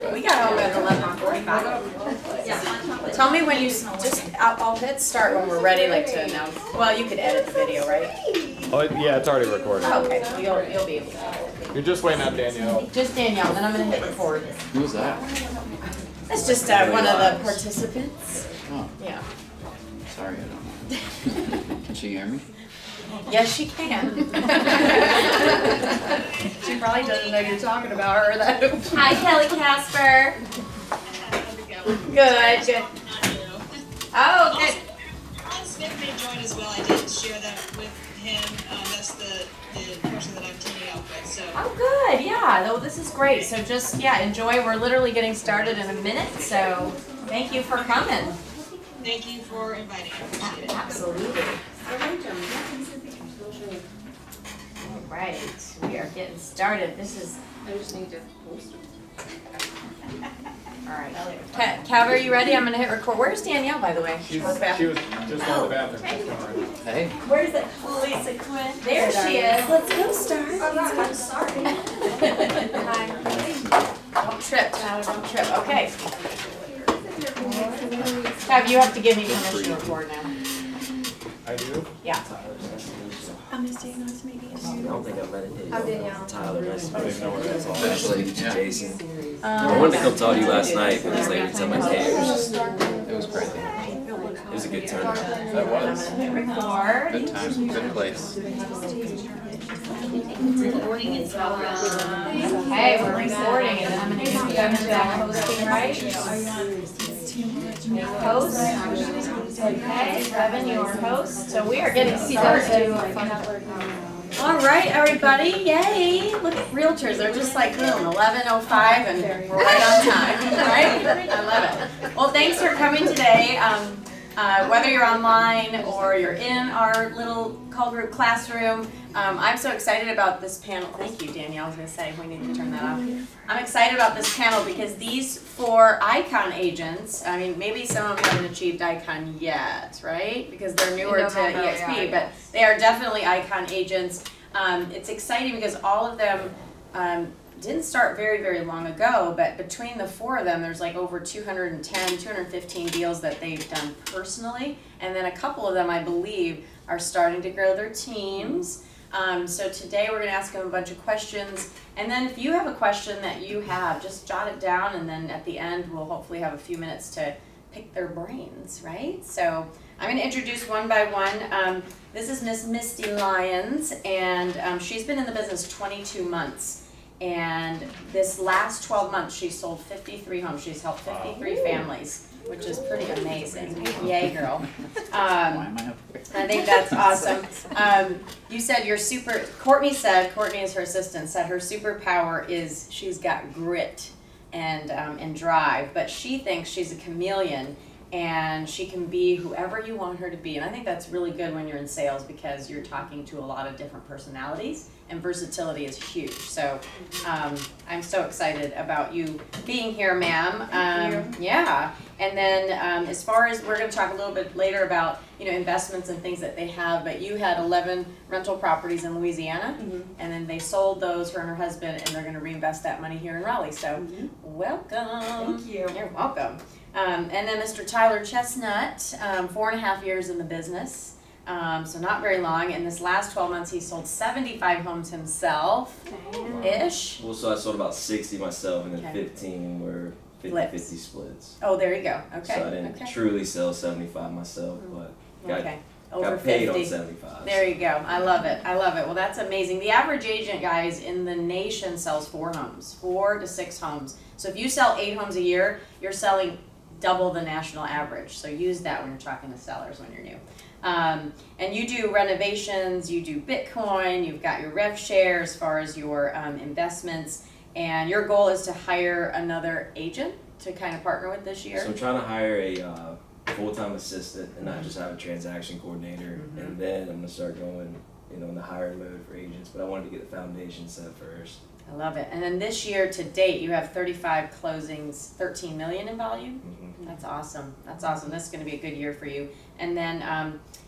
We got home at 11:45. Tell me when you I'll hit start when we're ready, like to announce. Well, you could edit the video, right? Oh yeah, it's already recorded. Oh, okay, you'll be able to. You're just waiting on Danielle. Just Danielle, then I'm gonna hit record. Who's that? That's just one of the participants. Oh, Yeah. sorry, I don't know. Can she hear me? Yes, she can. She probably doesn't know you're talking about her though. Hi, Kelly Casper. Good, good. Oh, good. Smith may join as well. I did share that with him. That's the person that I'm teaming up with. So. Oh, good. Yeah. Though this is great. So just enjoy. We're literally getting started in a minute. So thank you for coming. Thank you for inviting me. I appreciate it. Absolutely. All right. We are getting started. This is. I just need to post it. All right. Cav, are you ready? I'm going to hit record. Where's Danielle, by the way? She was just in the bathroom. She's coming right now. Hey. Where's it? Lisa Quinn. There she is. Let's go start. I'm sorry. Don't trip, Tyler. Don't trip. Okay. Cav, you have to give me permission to record now. I do? Yeah. I'm Miss Danielle, nice to meet you. I don't think I met it. I'm Danielle. Tyler, nice to I meet didn't know where that's all. Actually, yeah. Jason. I wanted to come talk to you last night, but it's like every time I came, it was great. was a good turnout. That was. Hit record. Good time, good place. Recording in progress. Okay, we're recording and then I'm going to go to hosting rights. Host. Okay, Evan, your host. So we are getting started. All right, everybody, yay! Look at realtors, they're just like, boom, 11:05 and we're right on time, right? I love it. Well, thanks for coming today. Whether you're online or you're in our little Caul group classroom, I'm so excited about this panel. Thank you, Danielle. I was going to say, we need to turn that off. I'm excited about this panel because these 4 ICON agents, I mean, maybe some of them haven't achieved ICON yet, right? Because they're newer to EXP, but they are definitely ICON agents. It's exciting because all of them didn't start very, very long ago, but between the 4 of them, there's like over 210, 215 deals that they've done personally. And then a couple of them, I believe, are starting to grow their teams. So today we're going to ask them a bunch of questions. And then if you have a question that you have, just jot it down. And then at the end, we'll hopefully have a few minutes to pick their brains, right? So I'm going to introduce one by one. This is Miss Misty Lyons, and she's been in the business 22 months. And this last 12 months, she's sold 53 homes. She's helped 53 families, which is pretty amazing. Yay, girl. Why am I up here? I think that's awesome. You said Courtney is her assistant, said her superpower is she's got grit and drive, but she thinks she's a chameleon and she can be whoever you want her to be. And I think that's really good when you're in sales because you're talking to a lot of different personalities and versatility is huge. So I'm so excited about you being here, ma'am. Yeah. And then as far as, we're going to talk a little bit later about investments and things that they have, but you had 11 rental properties in Louisiana, and then they sold those, her and her husband, and they're going to reinvest that money here in Raleigh. So welcome. Thank you. You're welcome. And then Mr. Tyler Chestnut, 4.5 years in the business, so not very long. In this last 12 months, he sold 75 homes himself-ish. Well, so I sold about 60 myself, and then 15 were 50-50 splits. Oh, there you go. Okay. So I didn't truly sell 75 myself, but got Over paid 50. on 75. There you go. I love it. I love it. Well, that's amazing. The average agent, guys, in the nation sells 4 homes, 4 to 6 homes. So if you sell 8 homes a year, you're selling double the national average. So use that when you're talking to sellers when you're new. And you do renovations, you do Bitcoin, you've got your rev share as far as your investments, and your goal is to hire another agent to kind of partner with this year. So I'm trying to hire a full-time assistant and not just have a transaction coordinator, and then I'm going to start going in the hiring mode for agents, but I wanted to get the foundation set first. I love it. And then this year to date, you have 35 closings, 13 million in value. Mhm. That's awesome. That's awesome. This is going to be a good year for you. And then,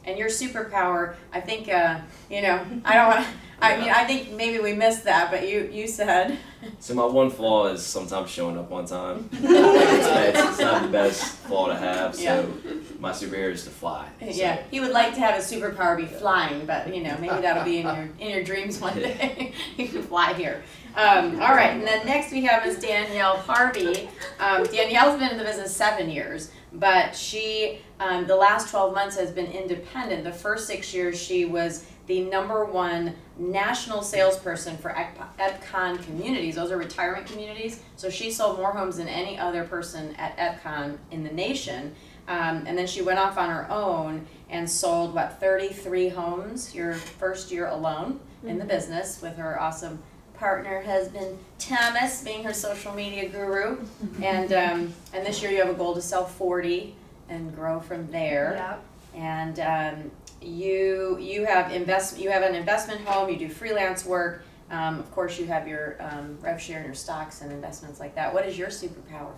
and your superpower, I think, you know, I don't want to, I mean, I think maybe we missed that, but you said. So my one flaw is sometimes showing up on time. It's not the best flaw to have, so Yeah. my superhero is to fly. So. Yeah, he would like to have his superpower be flying, but you know, maybe that'll be in your dreams one day. You can fly here. All right, and then next we have Ms. Danielle Harvey. Danielle's been in the business 7 years, but she, the last 12 months has been independent. The first 6 years she was the #1 national salesperson for EXPCON communities. Those are retirement communities. So she sold more homes than any other person at EXPCON in the nation. And then she went off on her own and sold, 33 homes your first year alone in the business with her awesome partner, husband Thomas, being her social media guru. And this year you have a goal to sell 40 and grow from there. Yep. And you have an investment home. You do freelance work. Of course, you have your rev share and your stocks and investments like that. What is your superpower?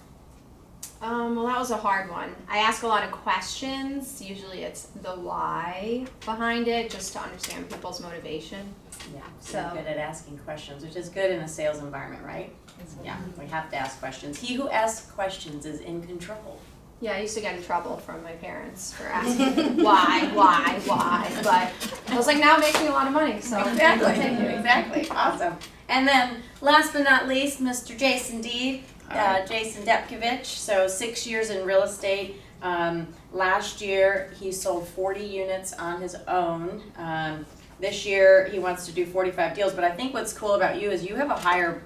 Well, that was a hard one. I ask a lot of questions. Usually it's the why behind it, just to understand people's motivation. Yeah, so So- you're good at asking questions, which is good in a sales environment, right? Yeah, we have to ask questions. He who asks questions is in control. Yeah, I used to get in trouble from my parents for asking why, but I was like, now I'm making a lot of money, so Exactly, awesome. And then, last but not least, Mr. Jason D. Jason Depkovich. So 6 years in real estate. Last year he sold 40 units on his own. This year he wants to do 45 deals. But I think what's cool about you is you have a higher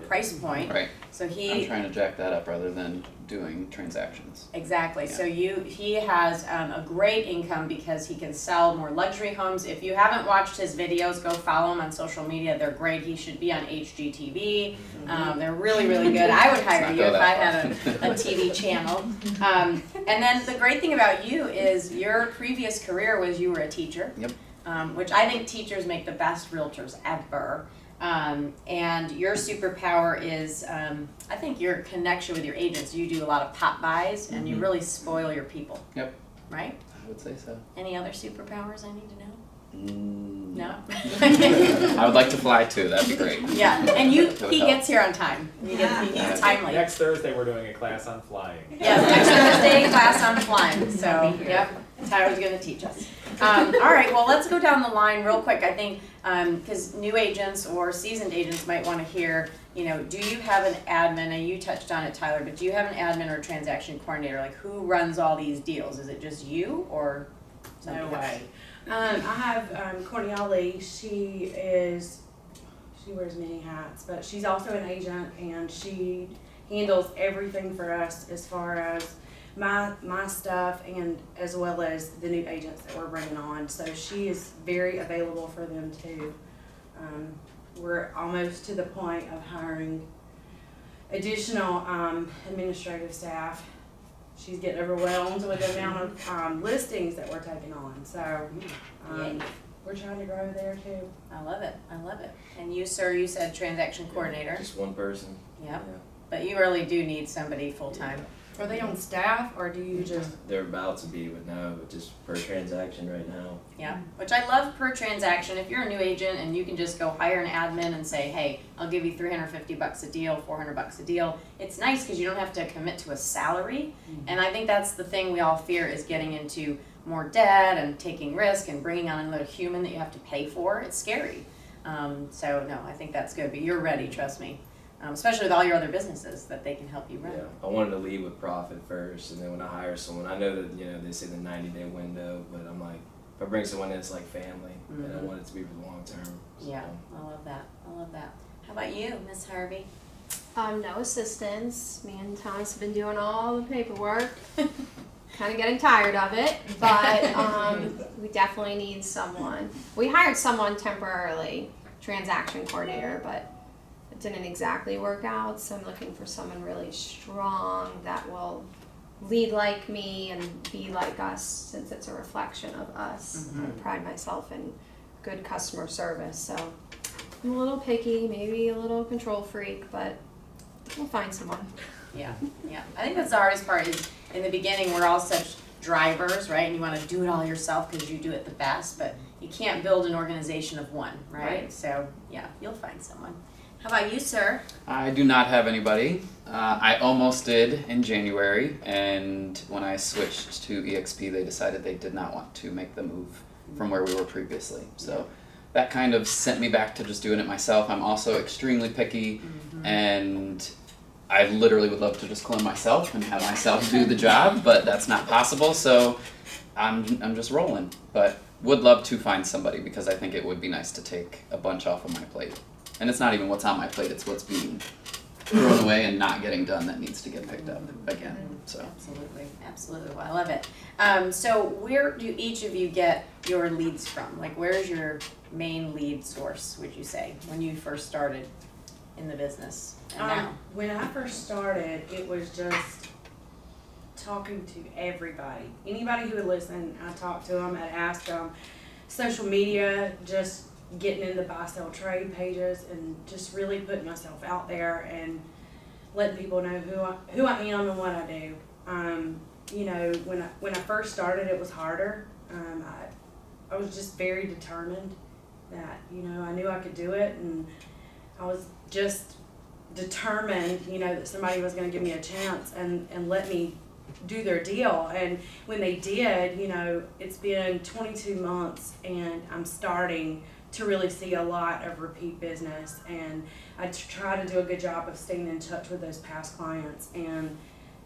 price point. Right. So I'm he trying to jack that up rather than doing transactions. exactly. Yeah. So he has a great income because he can sell more luxury homes. If you haven't watched his videos, go follow him on social media. They're great. He should be on HGTV. They're really, really good. I would hire Let's you not if go I that had far. a TV channel. And then the great thing about you is your previous career was you were a teacher. Yep. Which I think teachers make the best realtors ever. And your superpower is, I think your connection with your agents. You do a lot of pop buys and you really spoil your people. Yep. Right? I would say so. Any other superpowers I need to know? No. No? I would like to fly too. That'd be great. Yeah, and That would he help. gets here on time. He's timely. Next Thursday, we're doing a class on flying. Yes, next Thursday class on flying. So, yep, Tyler's going to teach us. All right, well, let's go down the line real quick. I think because new agents or seasoned agents might want to hear, you know, do you have an admin? And you touched on it, Tyler, but do you have an admin or a transaction coordinator? Like, who runs all these deals? Is it just you or somebody No else? way. I have Courtney Ali. She wears many hats, but she's also an agent, and she handles everything for us as far as my stuff and as well as the new agents that we're bringing on. So she is very available for them too. We're almost to the point of hiring additional administrative staff. She's getting overwhelmed with the amount of listings that we're taking on. So we're trying to grow there too. I love it. I love it. And you, sir, you said transaction coordinator. Just one person. Yep. Yeah. But you really do need somebody full-time. Are they on staff or do you just? They're about to be, but no, just per transaction right now. Yeah, which I love per transaction. If you're a new agent and you can just go hire an admin and say, hey, I'll give you $350 a deal, $400 a deal. It's nice because you don't have to commit to a salary. And I think that's the thing we all fear is getting into more debt and taking risk and bringing on another human that you have to pay for. It's scary. So no, I think that's good, but you're ready, trust me. Especially with all your other businesses that they can help you run. Yeah, I wanted to lead with profit first, and then when I hire someone, I know that they say the 90-day window, but I'm like, if I bring someone in, it's like family, and I want it to be for the long term. So. Yeah, I love that. I love that. How about you, Miss Harvey? no assistants. Me and Thomas have been doing all the paperwork. Kind of getting tired of it, but we definitely need someone. We hired someone temporarily, transaction coordinator, but it didn't exactly work out, so I'm looking for someone really strong that will lead like me and be like us, since it's a reflection of us. I pride myself in good customer service, so I'm a little picky, maybe a little control freak, but we'll find someone. Yeah, yeah. I think that's the hardest part is in the beginning we're all such drivers, right? And you want to do it all yourself because you do it the best, but you can't build an organization of one, right? So yeah, you'll find someone. How about you, sir? I do not have anybody. I almost did in January, and when I switched to EXP, they decided they did not want to make the move from where we were previously. So that kind of sent me back to just doing it myself. I'm also extremely picky, and I literally would love to just clone myself and have myself do the job, but that's not possible. So I'm just rolling, but would love to find somebody because I think it would be nice to take a bunch off of my plate. And it's not even what's on my plate, it's what's being thrown away and not getting done that needs to get picked up again. So Absolutely, absolutely. Well, I love it. So where do each of you get your leads from? Like, where's your main lead source, would you say, when you first started in the business and now? When I first started, it was just talking to everybody. Anybody who would listen, I talked to them, I'd ask them. Social media, just getting in the buy, sell, trade pages and just really putting myself out there and letting people know who I am and what I do. You know, when I first started, it was harder. I was just very determined that, you know, I knew I could do it, and I was just determined, you know, that somebody was going to give me a chance and let me do their deal. And when they did, you know, it's been 22 months and I'm starting to really see a lot of repeat business, and I try to do a good job of staying in touch with those past clients. And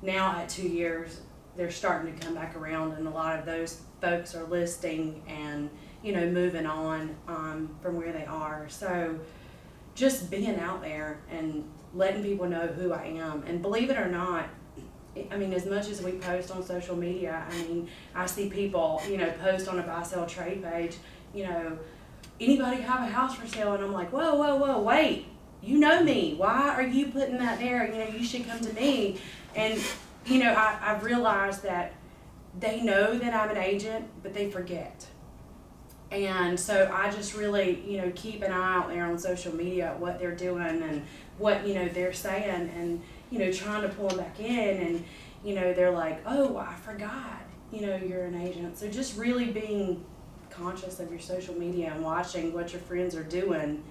now at 2 years, they're starting to come back around, and a lot of those folks are listing and, you know, moving on from where they are. So just being out there and letting people know who I am. And believe it or not, I mean, as much as we post on social media, I mean, I see people, you know, post on a buy, sell, trade page, you know, anybody have a house for sale? And I'm like, whoa, wait, you know me. Why are you putting that there? You know, you should come to me. And, you know, I've realized that they know that I'm an agent, but they forget. And so I just really, you know, keep an eye out there on social media, what they're doing and what, you know, they're saying, and, you know, trying to pull them back in. And, you know, they're like, oh, I forgot, you know, you're an agent. So just really being conscious of your social media and watching what your friends are doing.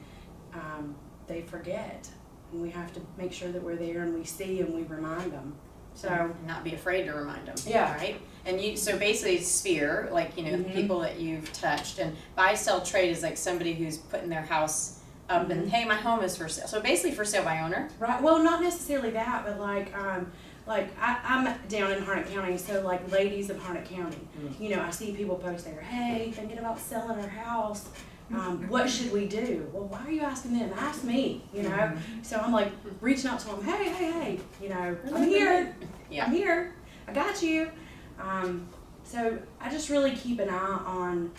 They forget, and we have to make sure that we're there and we see and we remind them. So Not be afraid to remind them. Yeah. Right? And you, so basically Sphere, like, you know, the people that you've touched, and buy, sell, trade is like somebody who's putting their house up and, hey, my home is for sale. So basically for sale by owner. right, well, not necessarily that, but like I'm down in Harnett County, so like ladies of Harnett County, you know, I see people post there, hey, thinking about selling our house. What should we do? Well, why are you asking them? Ask me, you know. So I'm like reaching out to them, hey, you know, I'm here. Yeah. I'm here. I got you. So I just really keep an eye on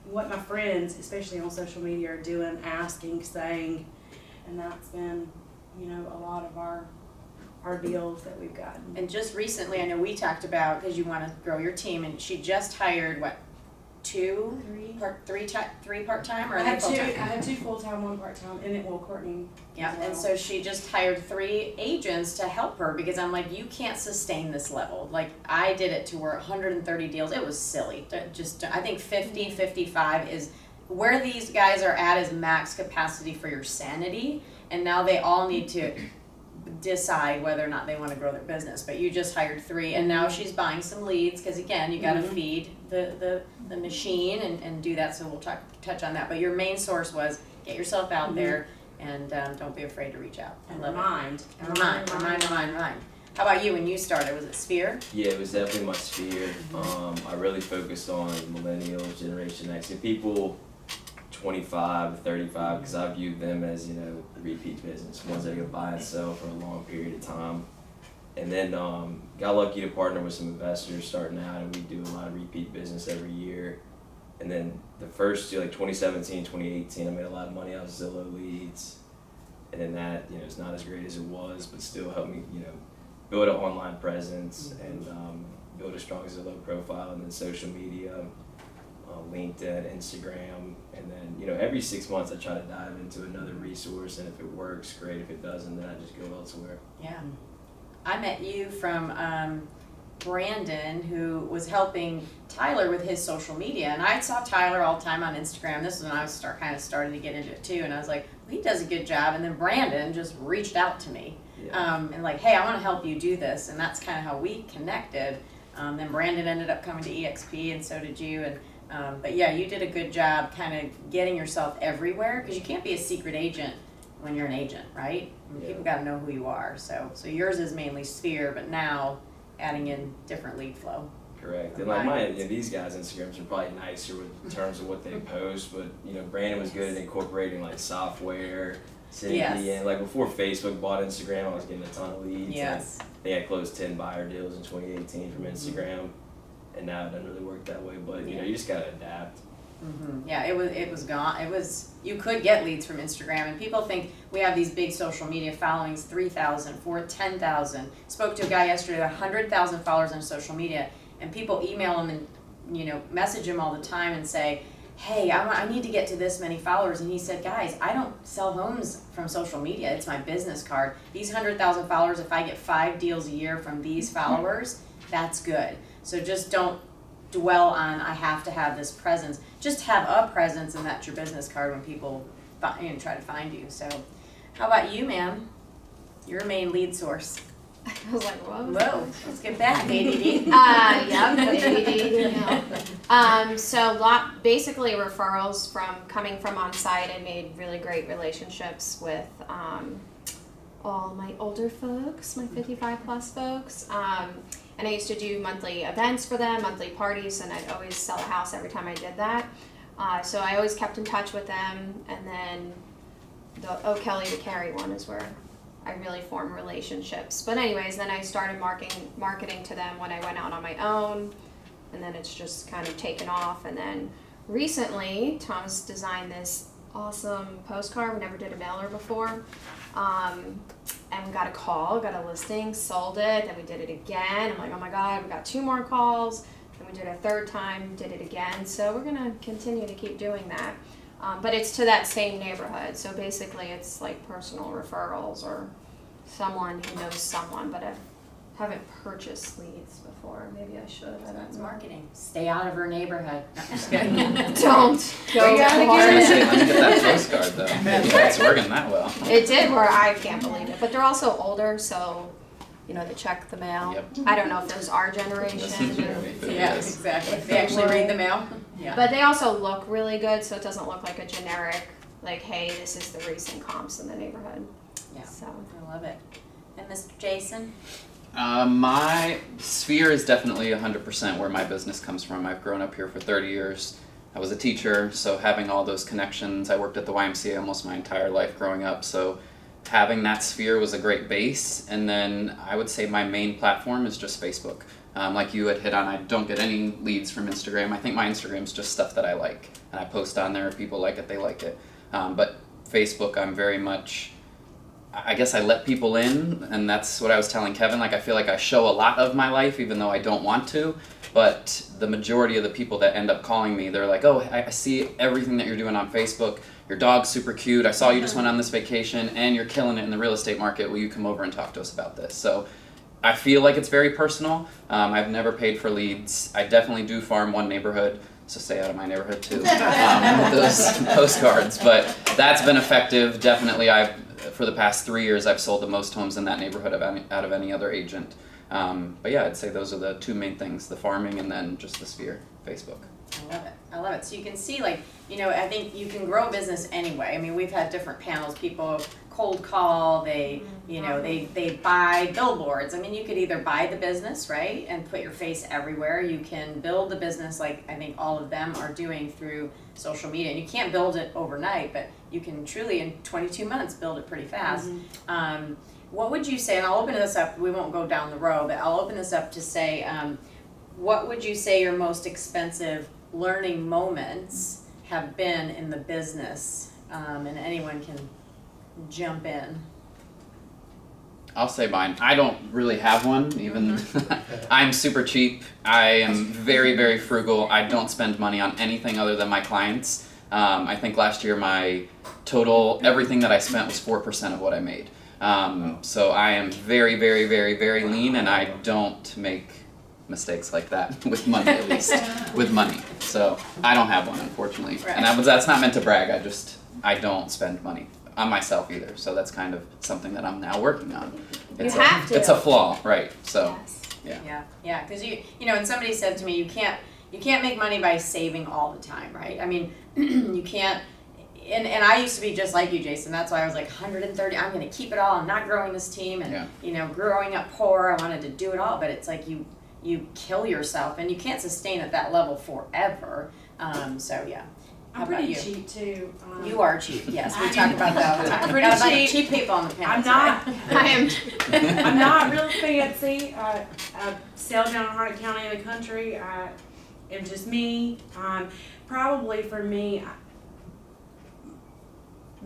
what my friends, especially on social media, are doing, asking, saying, and that's been, you know, a lot of our deals that we've gotten. And just recently, I know we talked about, because you want to grow your team, and she just hired, what, three part-time, or I are they had full-time? two full-time, one part-time, and it will Courtney. Yeah, as well. and so she just hired 3 agents to help her, because I'm like, you can't sustain this level. Like, I did it to where 130 deals, it was silly. I think 50, 55 is where these guys are at, is max capacity for your sanity, and now they all need to decide whether or not they want to grow their business. But you just hired 3, and now she's buying some leads, because again, you got to feed the machine and do that. So we'll touch on that. But your main source was get yourself out there, and don't be afraid to reach out. And I love remind. it. And remind. How about you? When you started, was it Sphere? Yeah, it was definitely my sphere. I really focused on millennials, Generation X, and people 25 to 35, because I viewed them as, you know, repeat business, ones that are going to buy and sell for a long period of time. And then got lucky to partner with some investors starting out, and we do a lot of repeat business every year. And then the first year, like 2017, 2018, I made a lot of money off Zillow leads. And then that, you know, it's not as great as it was, but still helped me, you know, build an online presence and build a strong Zillow profile, and then social media. LinkedIn, Instagram, and then, you know, every 6 months I try to dive into another resource, and if it works, great. If it doesn't, then I just go elsewhere. Yeah. I met you from Brandon, who was helping Tyler with his social media, and I saw Tyler all the time on Instagram. This is when I was started to get into it too, and I was like, well, he does a good job. And then Brandon just reached out to me, and like, hey, I want to help you do this, and that's kind of how we connected. Then Brandon ended up coming to EXP, and so did you. And but yeah, you did a good job kind of getting yourself everywhere, because you can't be a secret agent when you're an agent, right? I mean, people got to know who you are. So yours is mainly Sphere, but now adding in different lead flow. Correct. And like these guys' Instagrams are probably nicer in terms of what they post, but you know, Brandon was good at incorporating like software, and like before Facebook bought Instagram, I was getting a ton of leads. Yes. They had closed 10 buyer deals in 2018 from Instagram, and now it doesn't really work that way. But you know, you just gotta adapt. Mm-hmm. Yeah, it was gone. You could get leads from Instagram, and people think we have these big social media followings, 3,000, 10,000. Spoke to a guy yesterday, 100,000 followers on social media, and people email him and, you know, message him all the time and say, hey, I need to get to this many followers. And he said, guys, I don't sell homes from social media. It's my business card. These 100,000 followers, if I get 5 deals a year from these followers, that's good. So just don't dwell on, I have to have this presence. Just have a presence, and that's your business card when people try to find you. So how about you, ma'am? Your main lead source. I was like, whoa. Whoa, let's get back, ADD. Yep, ADD. So basically referrals from coming from on site. I made really great relationships with all my older folks, my 55 plus folks. And I used to do monthly events for them, monthly parties, and I'd always sell a house every time I did that. So I always kept in touch with them, and then the O'Kelly to Carey one is where I really formed relationships. But anyways, then I started marketing to them when I went out on my own, and then it's just kind of taken off. And then recently, Thomas designed this awesome postcard. We never did a mailer before. And we got a call, got a listing, sold it, then we did it again. I'm like, oh my God, we got 2 more calls. Then we did it a 3rd time, did it again. So we're gonna continue to keep doing that. But it's to that same neighborhood. So basically it's like personal referrals or someone who knows someone, but I haven't purchased leads before. Maybe I should. I don't That's know. marketing. Stay out of her neighborhood. No, I'm just kidding. Don't go gotta to get I was it. gonna say, let me get that postcard though. Maybe it's working that well. It did where I can't believe it. But they're also older, so you know, they check the mail. Yep. I don't know if those are generation. Yeah, exactly. They actually read the mail. Yeah. But they also look really good, so it doesn't look like a generic, like, hey, this is the recent comps in the neighborhood. Yeah. So I love it. And Mr. Jason? My sphere is definitely 100% where my business comes from. I've grown up here for 30 years. I was a teacher, so having all those connections, I worked at the YMCA almost my entire life growing up, so having that sphere was a great base. And then I would say my main platform is just Facebook. Like you had hit on, I don't get any leads from Instagram. I think my Instagram's just stuff that I like, and I post on there. If people like it, they like it. But Facebook, I'm very much, I guess I let people in, and that's what I was telling Kevin. Like, I feel like I show a lot of my life, even though I don't want to. But the majority of the people that end up calling me, they're like, oh, I see everything that you're doing on Facebook. Your dog's super cute. I saw you just went on this vacation, and you're killing it in the real estate market. Will you come over and talk to us about this? So I feel like it's very personal. I've never paid for leads. I definitely do farm one neighborhood, so stay out of my neighborhood too, with those postcards. But that's been effective. Definitely, for the past 3 years, I've sold the most homes in that neighborhood out of any other agent. But yeah, I'd say those are the 2 main things, the farming and then just the sphere, Facebook. I love it. I love it. So you can see, like, you know, I think you can grow a business anyway. I mean, we've had different panels. People cold call, they buy billboards. I mean, you could either buy the business, right, and put your face everywhere. You can build the business like I think all of them are doing through social media. And you can't build it overnight, but you can truly in 22 months build it pretty fast. What would you say, and I'll open this up, we won't go down the row, but I'll open this up to say, what would you say your most expensive learning moments have been in the business? And anyone can jump in. I'll say mine. I don't really have one, even. I'm super cheap. I am very, very frugal. I don't spend money on anything other than my clients. I think last year my total, everything that I spent was 4% of what I made. So I am very, very, very, very lean, and I don't make mistakes like that with money, at least with money. So I don't have one, unfortunately. Right. And that's not meant to brag. I don't spend money on myself either. So that's kind of something that I'm now working on. It's have to. It's a flaw, right? So Yes. Yeah, because you know, and somebody said to me, you can't make money by saving all the time, right? I mean, you can't. And I used to be just like you, Jason. That's why I was like 130. I'm going to keep it all. I'm not growing this team, and you know, growing up poor, I wanted to do it all. But it's like you kill yourself, and you can't sustain at that level forever. So yeah. How I'm about pretty you? cheap too. You are cheap. Yes, we talk about that all the time. Pretty Got a bunch of cheap. cheap people on the panel. I'm not. I am. I'm not real fancy. I sail down in Harnett County in the country. I am just me. Probably for me,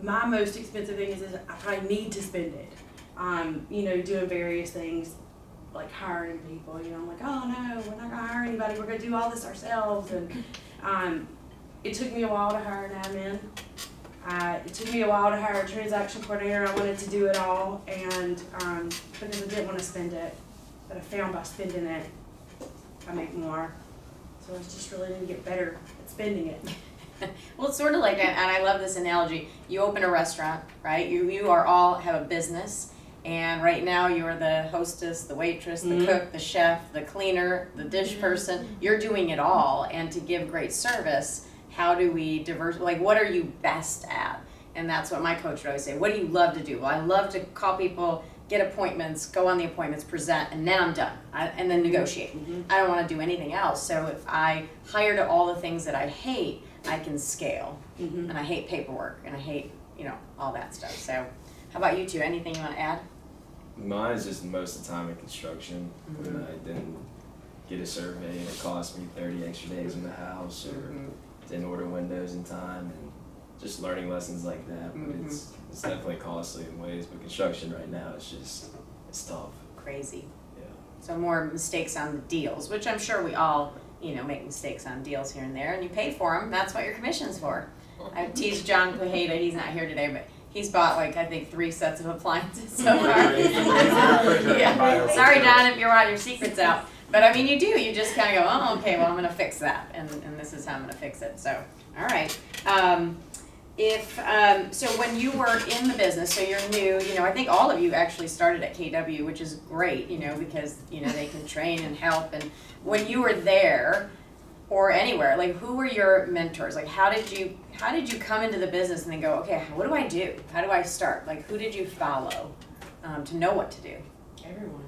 my most expensive thing is I probably need to spend it. You know, doing various things like hiring people. You know, I'm like, oh no, we're not gonna hire anybody. We're gonna do all this ourselves. And it took me a while to hire an admin. It took me a while to hire a transaction coordinator. I wanted to do it all, and because I didn't want to spend it, but I found by spending it, I make more. So I just really need to get better at spending it. Well, it's sort of like, and I love this analogy. You open a restaurant, right? You are all have a business, and right now you are the hostess, the waitress, the cook, the chef, the cleaner, the dish person. You're doing it all, and to give great service, how do we like, what are you best at? And that's what my coach would always say. What do you love to do? Well, I love to call people, get appointments, go on the appointments, present, and then I'm done. And then negotiate. I don't want to do anything else. So if I hire to all the things that I hate, I can scale. And I hate paperwork, and I hate, you know, all that stuff. So how about you two? Anything you want to add? Mine is just most of the time in construction. When I didn't get a survey and it cost me 30 extra days in the house, or didn't order windows in time, and just learning lessons like that. But it's definitely costly in ways, but construction right now it's tough. Crazy. Yeah. So more mistakes on the deals, which I'm sure we all, you know, make mistakes on deals here and there, and you pay for them. That's what your commission's for. I teased John Pajeda, he's not here today, but he's bought like, I think, 3 sets of appliances so far. Yeah. Sorry, John, if you're out, your secret's out. But I mean, you do. You just kind of go, oh, okay, well, I'm going to fix that, and this is how I'm going to fix it. So, all right. So when you were in the business, so you're new, you know, I think all of you actually started at KW, which is great, you know, because, you know, they can train and help. And when you were there or anywhere, like, who were your mentors? Like, how did you come into the business and then go, okay, what do I do? How do I start? Like, who did you follow to know what to do? Everyone.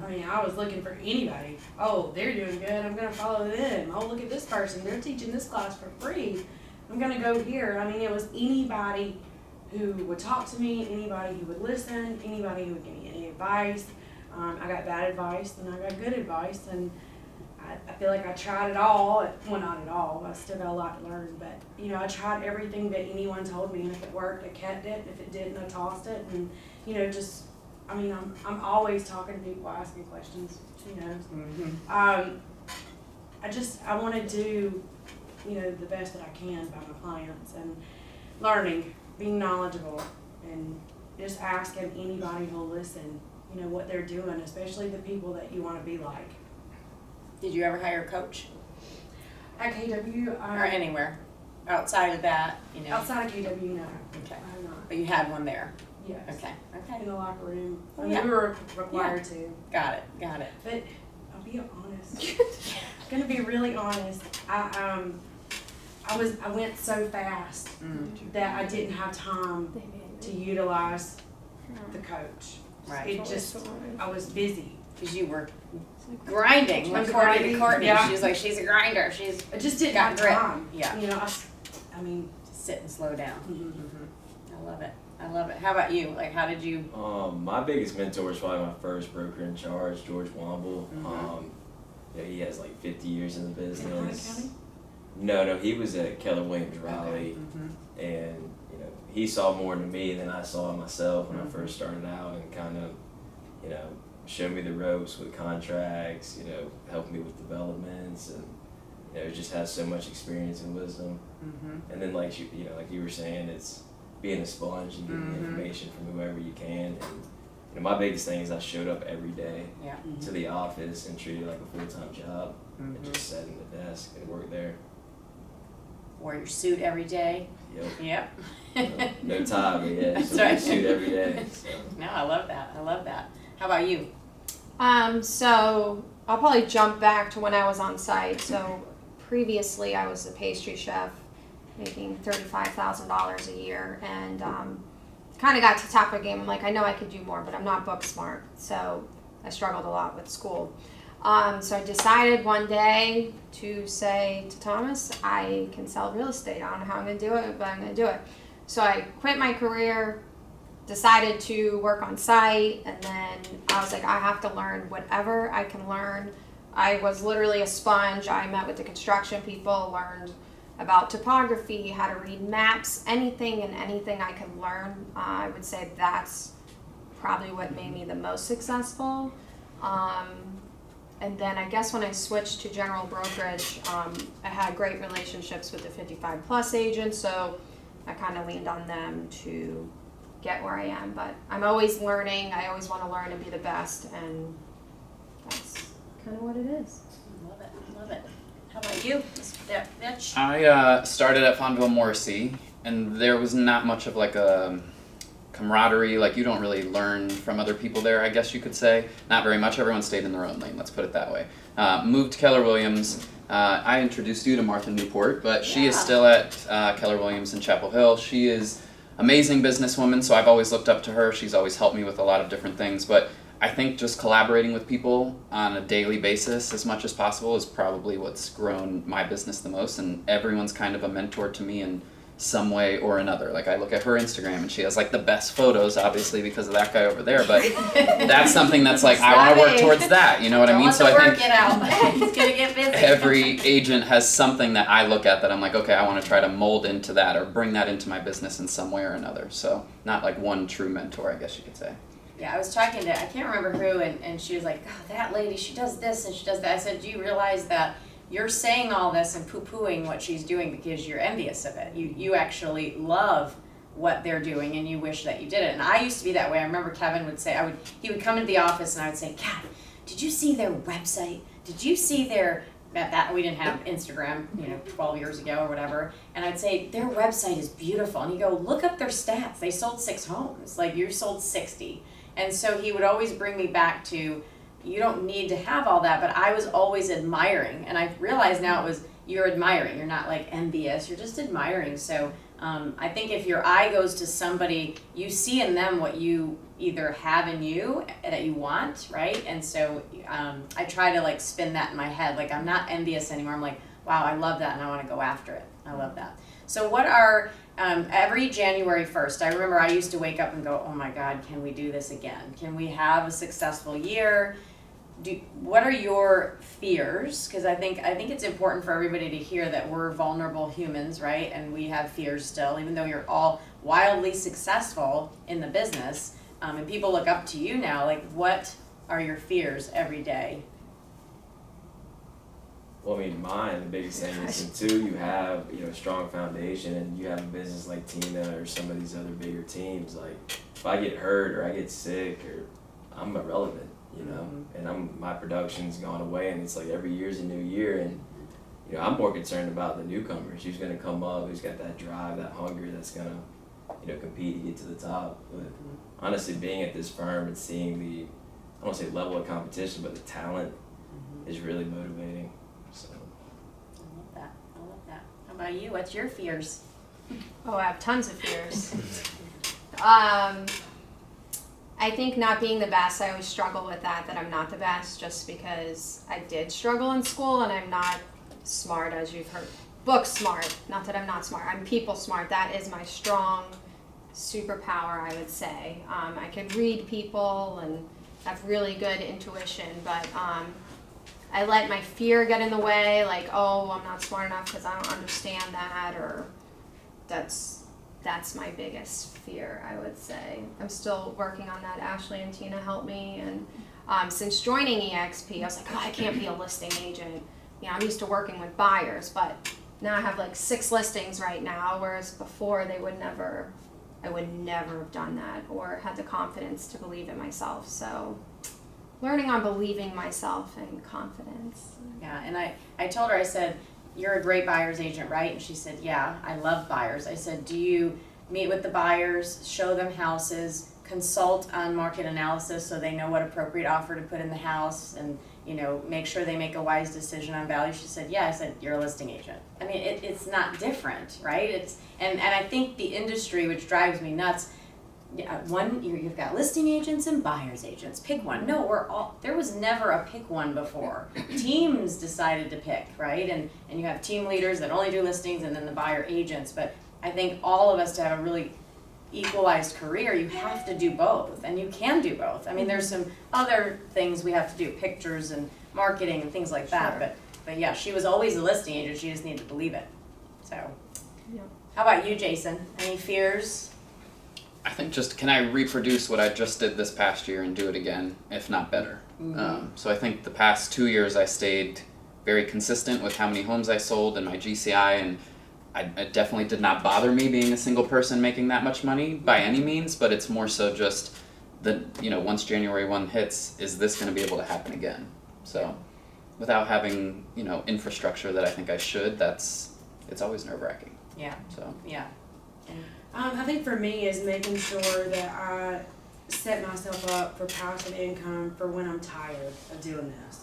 I mean, I was looking for anybody. Oh, they're doing good. I'm going to follow them. Oh, look at this person. They're teaching this class for free. I'm going to go here. I mean, it was anybody who would talk to me, anybody who would listen, anybody who would give me any advice. I got bad advice, and I got good advice, and I feel like I tried it all. Well, not at all. I still got a lot to learn, but, you know, I tried everything that anyone told me, and if it worked, I kept it. If it didn't, I tossed it, and, you know, just... I mean, I'm always talking to people, asking questions. She knows. I want to do, you know, the best that I can by my clients, and learning, being knowledgeable, and just asking anybody who'll listen, you know, what they're doing, especially the people that you want to be like. Did you ever hire a coach? At KW, Or anywhere outside of that, you know? outside of KW, no. Okay. I have not. But you had one there. Yes. Okay. In the locker room. Oh, I mean, yeah. we were required to. Got it. But I'll be honest. I'm gonna be really honest. I went so fast that I didn't have time to utilize the coach. Right. It just, I was busy. Because you were grinding. I was When Courtney grinding, to Courtney, yeah. she's like, she's a grinder. I just didn't got have grit. time. Yeah. You know, I mean. Just sit and slow down. I love it. How about you? Like, how did you? My biggest mentor was probably my first broker in charge, W.I.M.P. Yeah, he has like 50 years in the business. No, he was at Keller Williams Raleigh, and you know, he saw more in me than I saw in myself when I first started out, and kind of you know, show me the ropes with contracts, you know, help me with developments, and you know, just has so much experience and wisdom. Mm-hmm. And then like you know, like you were saying, it's being a sponge and getting the information from whoever you can. And you know, my biggest thing is I showed up every day Yeah. to the office and treated it like a full-time job, and just sat in the desk and worked there. Wear your suit every day. Yep. Yep. No tie, but yeah, That's so right. suit every day. So. No, I love that. I love that. How about you? So I'll probably jump back to when I was on site. So previously I was a pastry chef making $35,000 a year, and kind of got to the top of the game. I'm like, I know I could do more, but I'm not book smart. So I struggled a lot with school. So I decided one day to say to Thomas, I can sell real estate. I don't know how I'm going to do it, but I'm going to do it. So I quit my career, decided to work on site, and then I was like, I have to learn whatever I can learn. I was literally a sponge. I met with the construction people, learned about topography, how to read maps, anything and anything I could learn. I would say that's probably what made me the most successful. And then I guess when I switched to general brokerage, I had great relationships with the 55 plus agents, so I kind of leaned on them to get where I am. But I'm always learning. I always want to learn and be the best, and that's kind of what it is. Love it. Love it. How about you, Mitch? I started at Fonville Morrissey, and there was not much of like a camaraderie. Like, you don't really learn from other people there, I guess you could say. Not very much. Everyone stayed in their own lane, let's put it that way. Moved to Keller Williams. I introduced you to Martha Newport, but she is still at Keller Williams in Chapel Hill. She is amazing businesswoman, so I've always looked up to her. She's always helped me with a lot of different things, but I think just collaborating with people on a daily basis as much as possible is probably what's grown my business the most, and everyone's kind of a mentor to me in some way or another. Like, I look at her Instagram and she has like the best photos, obviously because of that guy over there, but that's something that's like, I want to work towards that, you know what I mean? So I think get out. It's gonna get busy. every agent has something that I look at that I'm like, okay, I want to try to mold into that or bring that into my business in some way or another. So not like one true mentor, I guess you could say. Yeah, I was talking to, I can't remember who, and she was like, oh, that lady, she does this and she does that. I said, do you realize that you're saying all this and poo-pooing what she's doing because you're envious of it? You actually love what they're doing and you wish that you did it. And I used to be that way. I remember Kevin would say, he would come into the office and I would say, Kat, did you see their website? Did you see their, that we didn't have Instagram, 12 years ago or whatever. And I'd say, their website is beautiful. And he'd go, look up their stats. They sold 6 homes. Like, you sold 60. And so he would always bring me back to, you don't need to have all that, but I was always admiring. And I realize now it was, you're admiring. You're not like envious, you're just admiring. So I think if your eye goes to somebody, you see in them what you either have in you that you want, right? And so I try to like spin that in my head. Like, I'm not envious anymore. I'm like, wow, I love that and I want to go after it. I love that. So what are, every January 1st, I remember I used to wake up and go, oh my God, can we do this again? Can we have a successful year? What are your fears? Because I think it's important for everybody to hear that we're vulnerable humans, right? And we have fears still, even though you're all wildly successful in the business. And people look up to you now. Like, what are your fears every day? Well, I mean, mine, the biggest thing is until you have, a strong foundation and you have a business like Tina or some of these other bigger teams, like, if I get hurt or I get sick, or I'm irrelevant, and my production's gone away, and it's like every year's a new year, and, I'm more concerned about the newcomers, who's going to come up, who's got that drive, that hunger, that's going to, compete to get to the top. But honestly, being at this firm and seeing the, I don't want to say level of competition, but the talent is really motivating. So. I love that. I love that. How about you? What's your fears? Oh, I have tons of fears. I think not being the best, I always struggle with that I'm not the best, just because I did struggle in school and I'm not smart, as you've heard. Book smart, not that I'm not smart, I'm people smart. That is my strong superpower, I would say. I can read people and have really good intuition, but I let my fear get in the way, like, oh, I'm not smart enough because I don't understand that, or that's that's my biggest fear, I would say. I'm still working on that. Ashley and Tina helped me, and since joining EXP, I was like, oh, I can't be a listing agent. You know, I'm used to working with buyers, but now I have like 6 listings right now, whereas before I would never have done that or had the confidence to believe in myself. So learning on believing myself and confidence. Yeah, and I told her, I said, you're a great buyer's agent, right? And she said, yeah, I love buyers. I said, do you meet with the buyers, show them houses, consult on market analysis so they know what appropriate offer to put in the house, and you know, make sure they make a wise decision on value? She said, yeah. I said, you're a listing agent. I mean, it's not different, right? And I think the industry, which drives me nuts, you've got listing agents and buyer's agents. Pick one. No, there was never a pick one before. Teams decided to pick, right? And you have team leaders that only do listings, and then the buyer agents. But I think all of us, to have a really equalized career, you have to do both, and you can do both. I mean, there's some other things we have to do, pictures and marketing and things like that. Sure. But yeah, she was always a listing agent. She just needed to believe it. So, Yeah. How about you, Jason? Any fears? I think can I reproduce what I just did this past year and do it again, if not better? So I think the past 2 years I stayed very consistent with how many homes I sold and my GCI, and it definitely did not bother me being a single person making that much money by any means, but it's more so just that, you know, once January 1 hits, is this going to be able to happen again? So without having, you know, infrastructure that I think I should, it's always nerve-wracking. Yeah. So Yeah. I think for me is making sure that I set myself up for passive income for when I'm tired of doing this.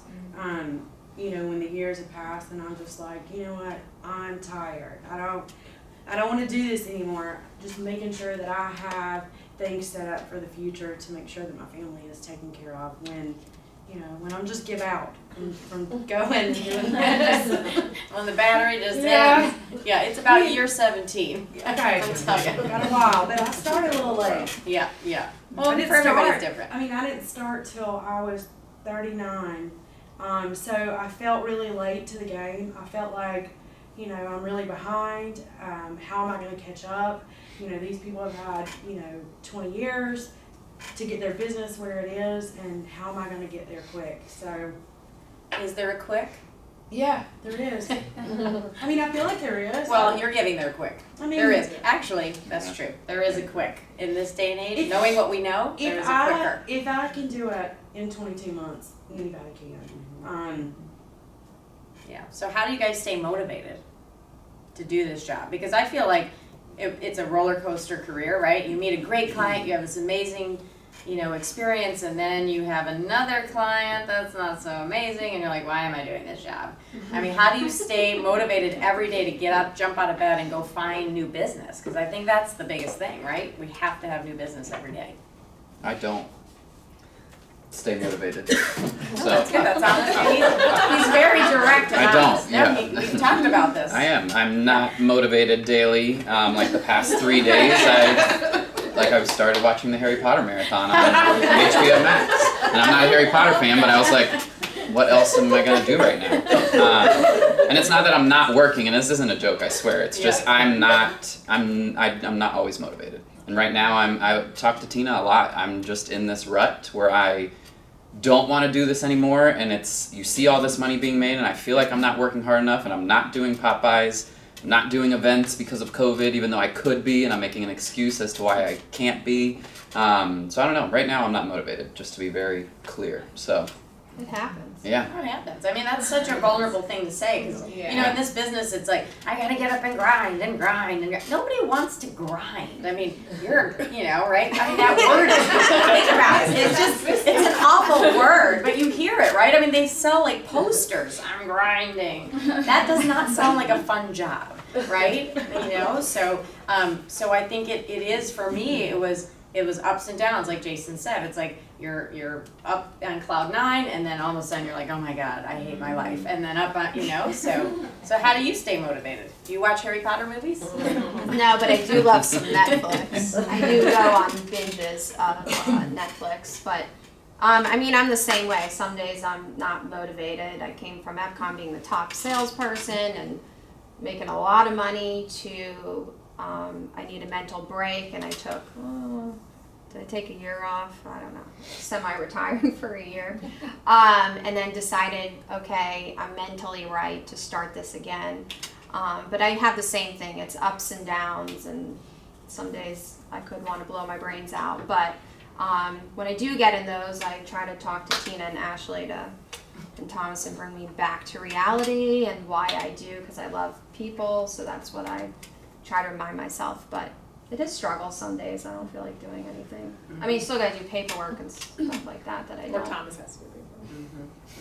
You know, when the years have passed and I'm just like, you know what, I'm tired. I don't want to do this anymore. Just making sure that I have things set up for the future to make sure that my family is taken care of when, you know, when I'm just give out from going and doing this. When the battery just Yeah. ends. Yeah, it's about year 17. Okay, I'll tell you. got a while, but I started a little late. Yeah. I Well, didn't for everybody's start- different. I mean, I didn't start till I was 39. So I felt really late to the game. I felt like, you know, I'm really behind. How am I going to catch up? You know, these people have had, you know, 20 years to get their business where it is, and how am I going to get there quick? So, Is there a quick? yeah, there is. I mean, I feel like there is. Well, you're getting there quick. I mean, There is. Actually, that's true. There is a quick. In this day and age, If- knowing what we know, there is a quicker. If I can do it in 22 months, anybody can. Yeah. So how do you guys stay motivated to do this job? Because I feel like it's a roller coaster career, right? You meet a great client, you have this amazing, you know, experience, and then you have another client that's not so amazing, and you're like, why am I doing this job? I mean, how do you stay motivated every day to get up, jump out of bed, and go find new business? Because I think that's the biggest thing, right? We have to have new business every day. I don't stay motivated. That's So good. That's honest. He's very direct and I don't, honest. yeah. We've talked about this. I am. I'm not motivated daily. Like the past 3 days, I've started watching the Harry Potter marathon on HBO Max, and I'm not a Harry Potter fan, but I was like, what else am I gonna do right now? And it's not that I'm not working, and this isn't a joke. I swear. It's just I'm not always motivated. And right now I talk to Tina a lot. I'm just in this rut where I don't want to do this anymore, and you see all this money being made, and I feel like I'm not working hard enough, and I'm not doing Popeyes, I'm not doing events because of COVID, even though I could be, and I'm making an excuse as to why I can't be. So I don't know. Right now I'm not motivated, just to be very clear. So It happens. yeah. What happens? I mean, that's such a vulnerable thing to say, because you know, in this business, it's like I gotta get up and grind and grind and grind. Nobody wants to grind. I mean, you know, right? I mean, that word is, think about it. It's an awful word, but you hear it, right? I mean, they sell like posters. I'm grinding. That does not sound like a fun job, right? You know, so I think it is for me. It was ups and downs, like Jason said. It's like you're up on cloud 9, and then all of a sudden you're like, oh my God, I hate my life, and then up on, you know. So how do you stay motivated? Do you watch Harry Potter movies? No, but I do love some Netflix. I do go on binges of Netflix, but I mean, I'm the same way. Some days I'm not motivated. I came from EXPCON being the top salesperson and making a lot of money to I need a mental break, and I took, did I take a year off? I don't know. Semi-retiring for a year. And then decided, okay, I'm mentally right to start this again. But I have the same thing. It's ups and downs, and some days I could want to blow my brains out. But when I do get in those, I try to talk to Tina and Ashley and Thomas and bring me back to reality and why I do, because I love people. So that's what I try to remind myself. But it is struggle some days. I don't feel like doing anything. I mean, you still got to do paperwork and stuff like that I Or don't. Thomas has to be.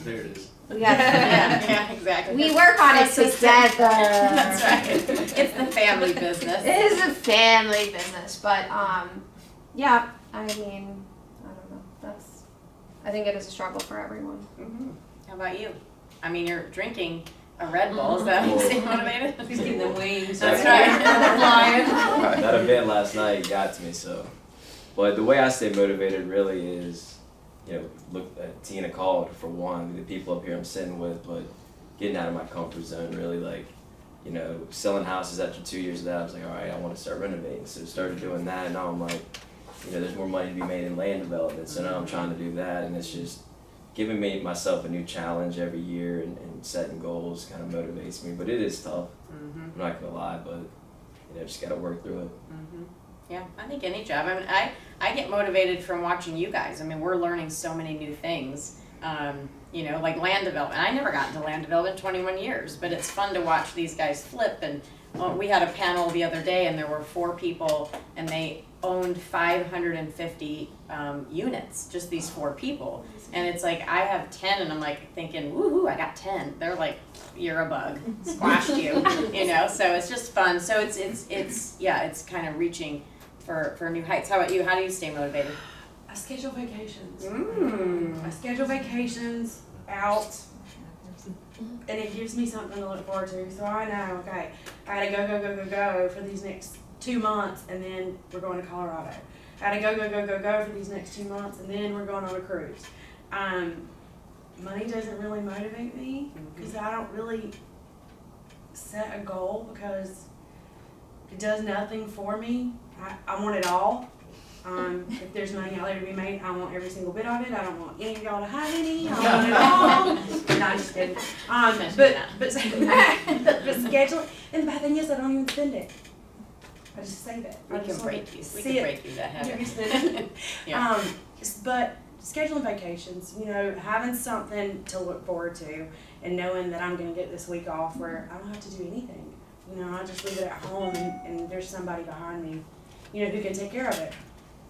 There it is. Yeah, exactly. We work on it together. That's right. It's the family business. It is a family business, but yeah. I mean, I don't know. I think it is a struggle for everyone. Mm-hmm. How about you? I mean, you're drinking a Red Bull. Is that how you stay motivated? He's getting the wings. That's right. That event last night got to me, so. But the way I stay motivated really is, look at Tina Caul for one, the people up here I'm sitting with, but getting out of my comfort zone really, like, selling houses after 2 years of that, I was like, all right, I want to start renovating. So started doing that, and now I'm like, there's more money to be made in land development, so now I'm trying to do that, and it's just giving myself a new challenge every year, and setting goals kind of motivates me, but it is tough. Mm-hmm. I'm not gonna lie, but just gotta work through it. Mm-hmm. Yeah, I think any job. I mean, I get motivated from watching you guys. I mean, we're learning so many new things. Like land development. I never got into land development in 21 years, but it's fun to watch these guys flip. And we had a panel the other day, and there were 4 people, and they owned 550 units, just these 4 people. And it's like, I have 10, and I'm like thinking, woohoo, I got 10. They're like, you're a bug, squashed you, so it's just fun. So it's kind of reaching for new heights. How about you? How do you stay motivated? I schedule vacations. Mm. I schedule vacations out, and it gives me something to look forward to. So I know, okay, I gotta go for these next 2 months, and then we're going to Colorado. I gotta go for these next 2 months, and then we're going on a cruise. Money doesn't really motivate me because I don't really set a goal because it does nothing for me. I want it all. If there's money out there to be made, I want every single bit of it. I don't want any of y'all to have any. I want it all. No, I'm just kidding. But schedule it. And the bad thing is I don't even spend it. I just save it. We can break you. We can break you that habit. Yeah. But scheduling vacations, having something to look forward to, and knowing that I'm going to get this week off where I don't have to do anything. I just leave it at home, and there's somebody behind me, who can take care of it.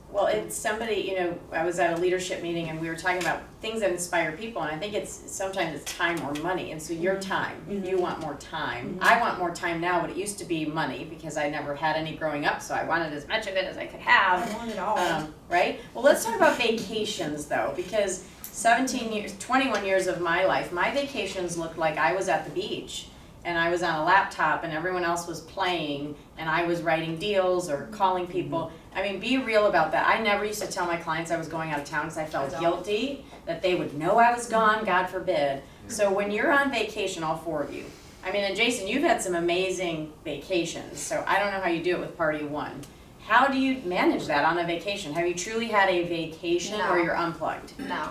Well, it's somebody, I was at a leadership meeting, and we were talking about things that inspire people, and I think sometimes it's time or money. And so your time, you want more time. Mm-hmm. I want more time now, but it used to be money because I never had any growing up, so I wanted as much of it as I could have. I want it all. Right? Well, let's talk about vacations, though, because 21 years of my life, my vacations looked like I was at the beach, and I was on a laptop, and everyone else was playing, and I was writing deals or calling people. I mean, be real about that. I never used to tell my clients I was going out of town because I felt guilty that they would know I was gone, God forbid. So when you're on vacation, all 4 of you, I mean, and Jason, you've had some amazing vacations, so I don't know how you do it with Party of One. How do you manage that on a vacation? Have you truly had a vacation or you're unplugged? No.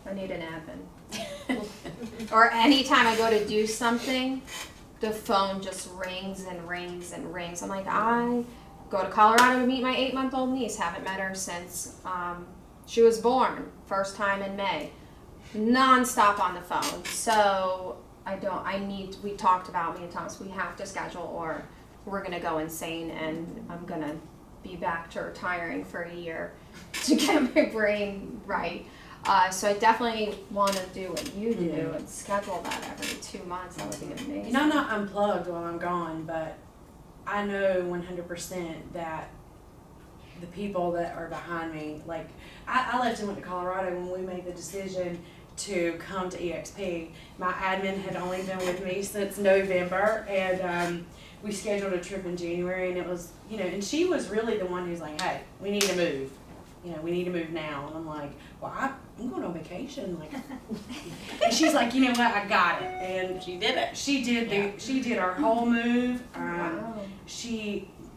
I need an admin. Or anytime I go to do something, the phone just rings and rings and rings. I'm like, I go to Colorado to meet my 8-month-old niece. Haven't met her since she was born. First time in May. Non-stop on the phone. So we talked about, me and Thomas, we have to schedule or we're going to go insane, and I'm going to be back to retiring for a year to get my brain right. So I definitely want to do what you do and schedule that every 2 months. That would be amazing. I'm not unplugged while I'm gone, but I know 100% that the people that are behind me, like I left and went to Colorado when we made the decision to come to EXP. My admin had only been with me since November, and we scheduled a trip in January, and it was, and she was really the one who's like, hey, we need to move. We need to move now. And I'm like, well, I'm going on vacation. Like, and she's like, what, I got it. And She did it. she did our whole move. Wow.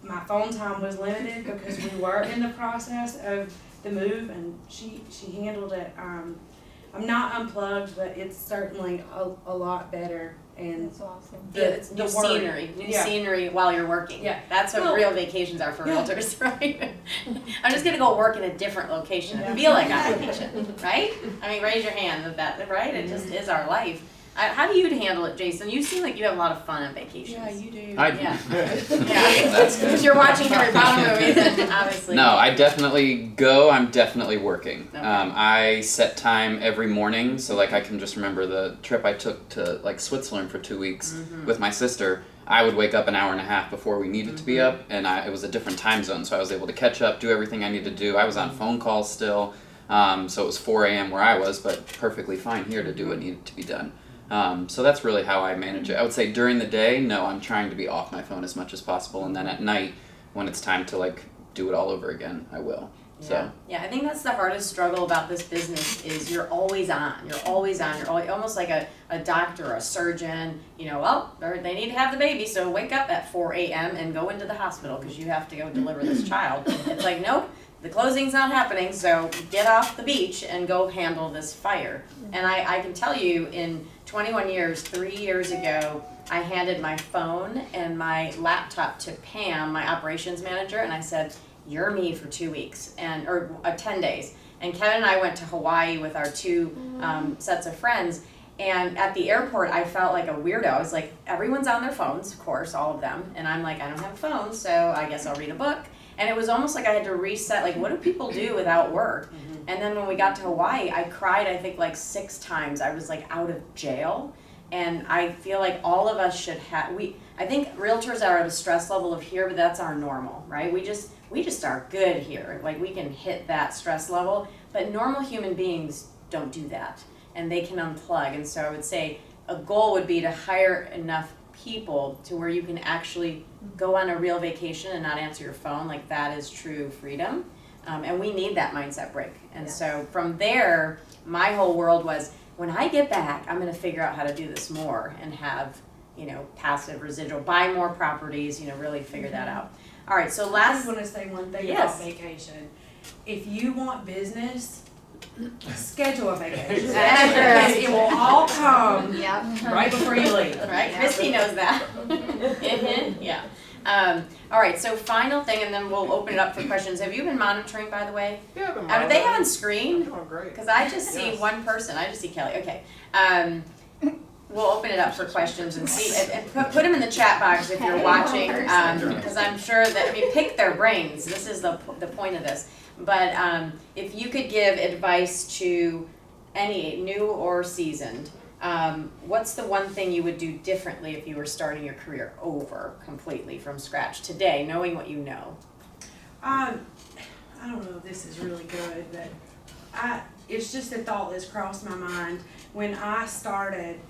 my phone time was limited because we were in the process of the move, and she handled it. I'm not unplugged, but it's certainly a lot better. And That's awesome. It's new scenery, scenery while you're working. Yeah. That's what real vacations are for realtors, right? I'm just gonna go work in a different location and Yeah. feel like on vacation, right? I mean, raise your hand with that, right? It just is our life. How do you handle it, Jason? You seem like you have a lot of fun on vacations. yeah, you do. I Yeah. Yeah, that's good. If you're watching Harry Potter movies, then obviously. No, I definitely go. I'm definitely working. Okay. I set time every morning, so like I can just remember the trip I took to like Switzerland for 2 weeks with my sister. I would wake up an hour and a half before we needed to be up, and it was a different time zone, so I was able to catch up, do everything I needed to do. I was on phone calls still, so it was 4 a.m. where I was, but perfectly fine here to do what needed to be done. So that's really how I manage it. I would say during the day, no, I'm trying to be off my phone as much as possible, and then at night, when it's time to like do it all over again, I will. So Yeah, I think that's the hardest struggle about this business is you're always on. You're always on. You're always, almost like a doctor, a surgeon. You know, well, they need to have the baby, so wake up at 4 a.m. and go into the hospital because you have to go deliver this child. It's like, nope, the closing's not happening, so get off the beach and go handle this fire. And I can tell you in 21 years, 3 years ago, I handed my phone and my laptop to Pam, my operations manager, and I said, you're me for 2 weeks, or 10 days. And Kevin and I went to Hawaii with our two sets of friends, and at the airport I felt like a weirdo. I was like, everyone's on their phones, of course, all of them, and I'm like, I don't have a phone, so I guess I'll read a book. And it was almost like I had to reset, like, what do people do without work? And then when we got to Hawaii, I cried, I think, like 6 times. I was like out of jail. And I feel like all of us should have, I think realtors are at a stress level of here, but that's our normal, right? We just are good here. Like, we can hit that stress level, but normal human beings don't do that, and they can unplug. And so I would say a goal would be to hire enough people to where you can actually go on a real vacation and not answer your phone. Like, that is true freedom. And we need that mindset break. And so from there, my whole world was, when I get back, I'm going to figure out how to do this more and have, passive residual, buy more properties, really figure that out. All right, so I just want to say one thing Yes. about vacation. If you want business, schedule a vacation. That's Because it will all come Yep. right before you leave. Right, Christy knows that. Yeah. All right, so final thing, and then we'll open it up for questions. Have you been monitoring, by the way? Yeah, I've been Are they on monitoring. screen? Doing great. Because I just see Yes. one person. I just see Kelly. Okay. We'll open it up for questions and see, and put them in the chat box if you're watching, because I'm sure that, pick their brains. This is the point of this. But if you could give advice to any, new or seasoned, what's the one thing you would do differently if you were starting your career over completely from scratch today, knowing what you know? I don't know if this is really good, but it's just a thought that's crossed my mind when I started.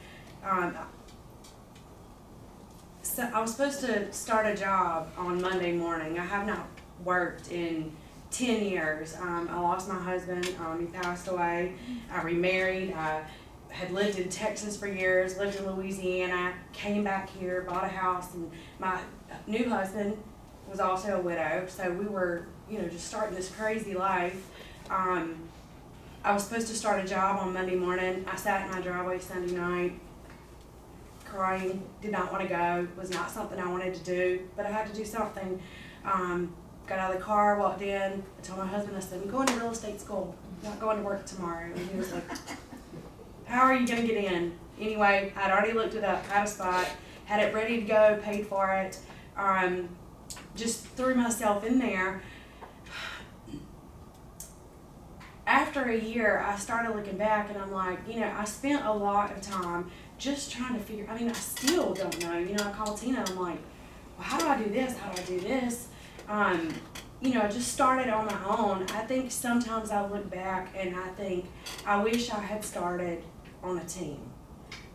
So I was supposed to start a job on Monday morning. I have not worked in 10 years. I lost my husband. He passed away. I remarried. I had lived in Texas for years, lived in Louisiana, came back here, bought a house, and my new husband was also a widow. So we were, just starting this crazy life. I was supposed to start a job on Monday morning. I sat in my driveway Sunday night, crying, did not want to go, was not something I wanted to do, but I had to do something. Got out of the car, walked in, I told my husband, I said, I'm going to real estate school, not going to work tomorrow. And he was like, how are you going to get in? Anyway, I'd already looked it up, had a spot, had it ready to go, paid for it, just threw myself in there. After a year, I started looking back and I'm like, I spent a lot of time just trying to figure, I still don't know. I call Tina and I'm like, well, how do I do this? How do I do this? I just started on my own. I think sometimes I look back and I think I wish I had started on a team.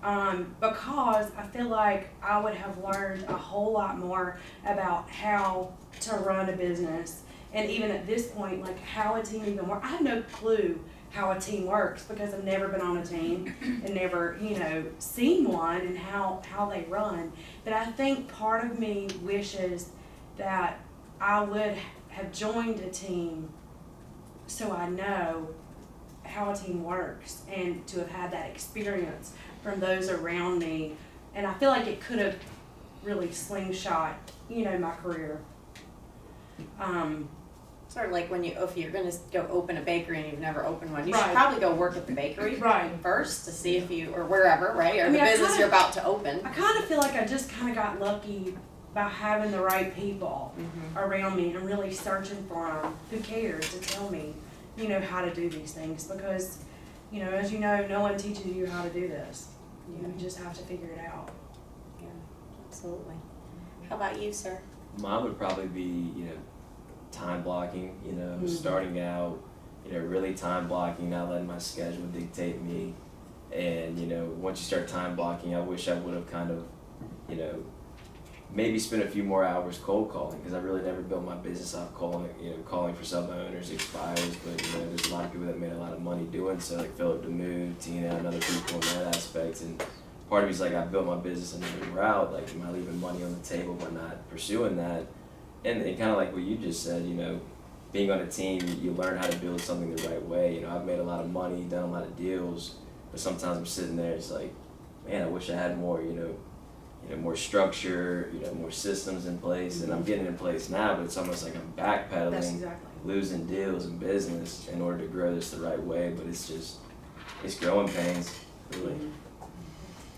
Because I feel like I would have learned a whole lot more about how to run a business. And even at this point, like how a team even works. I have no clue how a team works, because I've never been on a team and never, you know, seen one and how they run. But I think part of me wishes that I would have joined a team so I know how a team works, and to have had that experience from those around me. And I feel like it could have really slingshot, you know, my career. Sort of like when if you're gonna go open a bakery and you've never opened one, you should Right. probably go work at the bakery Right. first to see if you, or wherever, right, or I mean, the I business kinda- you're about to open. I kind of feel like I just kind of got lucky by having the right people around me and really searching for them who cared to tell me, you know, how to do these things, because, you know, as you know, no one teaches you how to do this. You just have to figure it out. Yeah, absolutely. How about you, sir? Mine would probably be, you know, time blocking, you know, Mhm. starting out, you know, really time blocking, not letting my schedule dictate me. And, you know, once you start time blocking, I wish I would have kind of, you know, maybe spent a few more hours cold calling, because I really never built my business off calling for sub-owners, expires. But, you know, there's a lot of people that made a lot of money doing so, like Philip DeMood, Tina, and other people in that aspect. And part of me is like, I built my business in a new route. Like, am I leaving money on the table by not pursuing that? And kind of like what you just said, you know, being on a team, you learn how to build something the right way. You know, I've made a lot of money, done a lot of deals, but sometimes I'm sitting there, it's like, man, I wish I had more, you know, more structure, you know, more systems in place. And I'm getting in place now, but it's almost like I'm That's backpedaling, exactly. losing deals in business in order to grow this the right way. But it's growing pains, really.